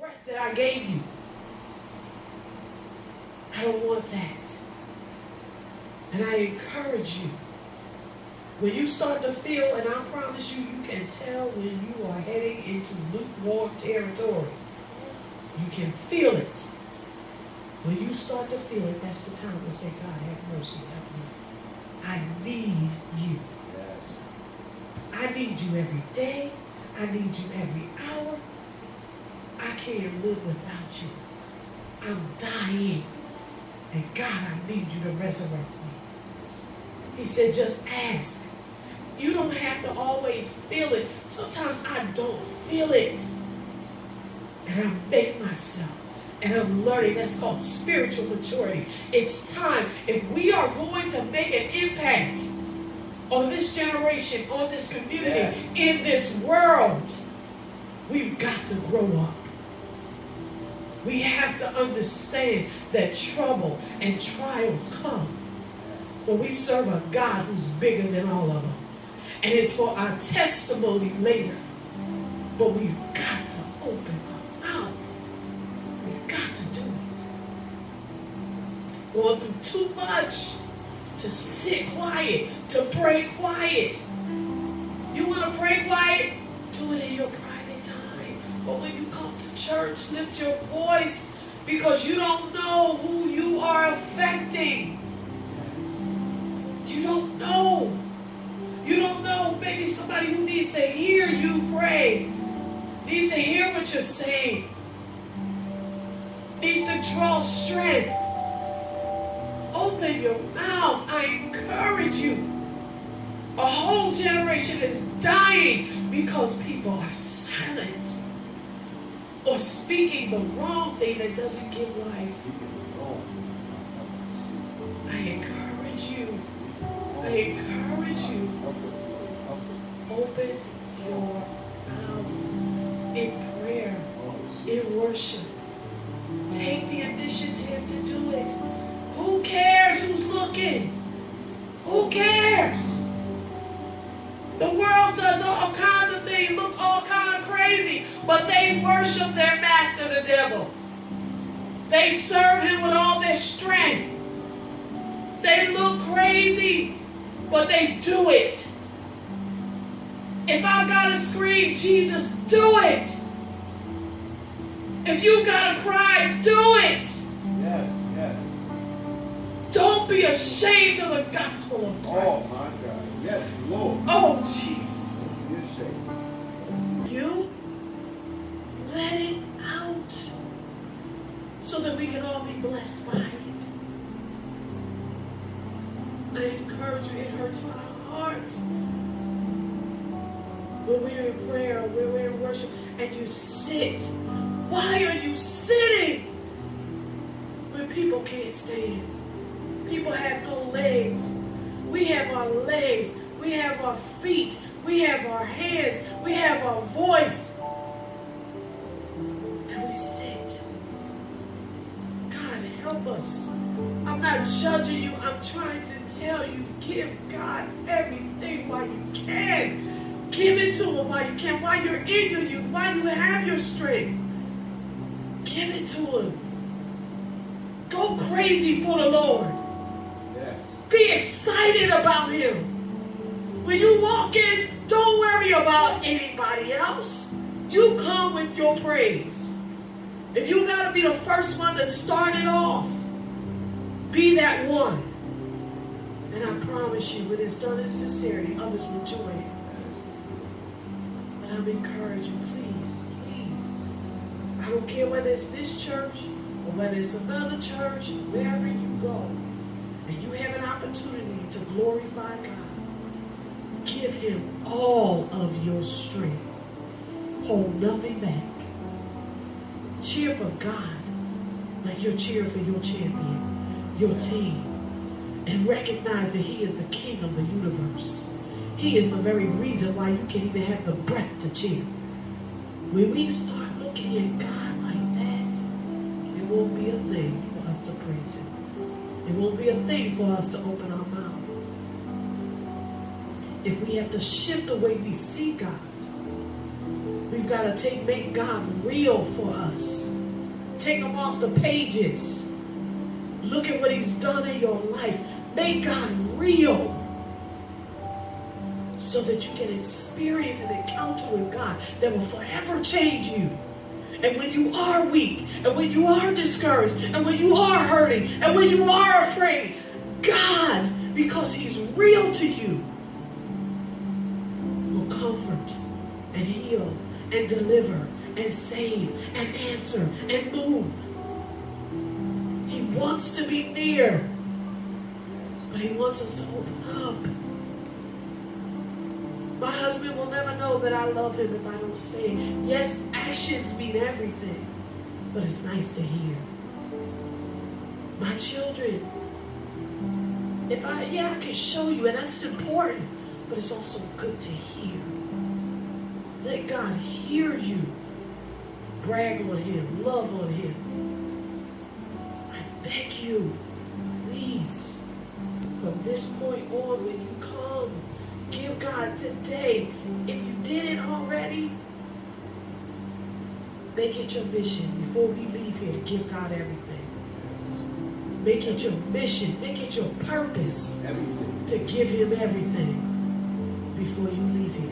breath that I gave you. I don't want that. And I encourage you, when you start to feel, and I promise you, you can tell when you are heading into lukewarm territory. You can feel it. When you start to feel it, that's the time to say, God, have mercy, help me. I need you. I need you every day. I need you every hour. I can't live without you. I'm dying. And God, I need you to resurrect me. He said, just ask. You don't have to always feel it. Sometimes I don't feel it. And I make myself. And I'm learning. That's called spiritual maturity. It's time. If we are going to make an impact on this generation, on this community, in this world, we've got to grow up. We have to understand that trouble and trials come. But we serve a God who's bigger than all of them. And it's for our testimony later. But we've got to open our mouth. We've got to do it. Going through too much to sit quiet, to pray quiet. You want to pray quiet? Do it in your private time. But when you come to church, lift your voice, because you don't know who you are affecting. You don't know. You don't know. Maybe somebody who needs to hear you pray, needs to hear what you're saying, needs to draw strength. Open your mouth. I encourage you. A whole generation is dying because people are silent or speaking the wrong thing that doesn't give life. I encourage you. I encourage you. Open your mouth in prayer, in worship. Take the initiative to do it. Who cares who's looking? Who cares? The world does all kinds of things, look all kind of crazy, but they worship their master, the devil. They serve him with all their strength. They look crazy, but they do it. If I gotta scream, Jesus, do it. If you gotta cry, do it. Yes, yes. Don't be ashamed of the gospel of Christ. Oh, my God. Yes, Lord. Oh, Jesus. You're You let it out so that we can all be blessed by it. I encourage you, it hurts my heart when we're in prayer, when we're in worship, and you sit. Why are you sitting when people can't stand? People have no legs. We have our legs. We have our feet. We have our hands. We have our voice. And we sit. God, help us. I'm not judging you. I'm trying to tell you, give God everything while you can. Give it to him while you can. While you're in your youth. While you have your strength. Give it to him. Go crazy for the Lord. Be excited about him. When you walk in, don't worry about anybody else. You come with your praise. If you got to be the first one to start it off, be that one. And I promise you, when it's done in sincerity, others will join it. But I'm encouraging you, please, please. I don't care whether it's this church or whether it's another church, wherever you go, and you have an opportunity to glorify God, give him all of your strength. Hold nothing back. Cheer for God like you're cheering for your champion, your team. And recognize that he is the king of the universe. He is the very reason why you can even have the breath to cheer. When we start looking at God like that, it won't be a thing for us to praise him. It won't be a thing for us to open our mouth. If we have to shift the way we see God, We've got to make God real for us. Take him off the pages. Look at what he's done in your life. Make God real so that you can experience an encounter with God that will forever change you. And when you are weak, and when you are discouraged, and when you are hurting, and when you are afraid, God, because he's real to you, will comfort and heal and deliver and save and answer and move. He wants to be near, but he wants us to open up. My husband will never know that I love him if I don't say it. Yes, actions mean everything, but it's nice to hear. My children, I can show you, and that's important, but it's also good to hear. Let God hear you. Brag on him, love on him. I beg you, please, from this point on, when you come, give God today. If you didn't already, make it your mission before we leave here to give God everything. Make it your mission, make it your purpose to give him everything before you leave here.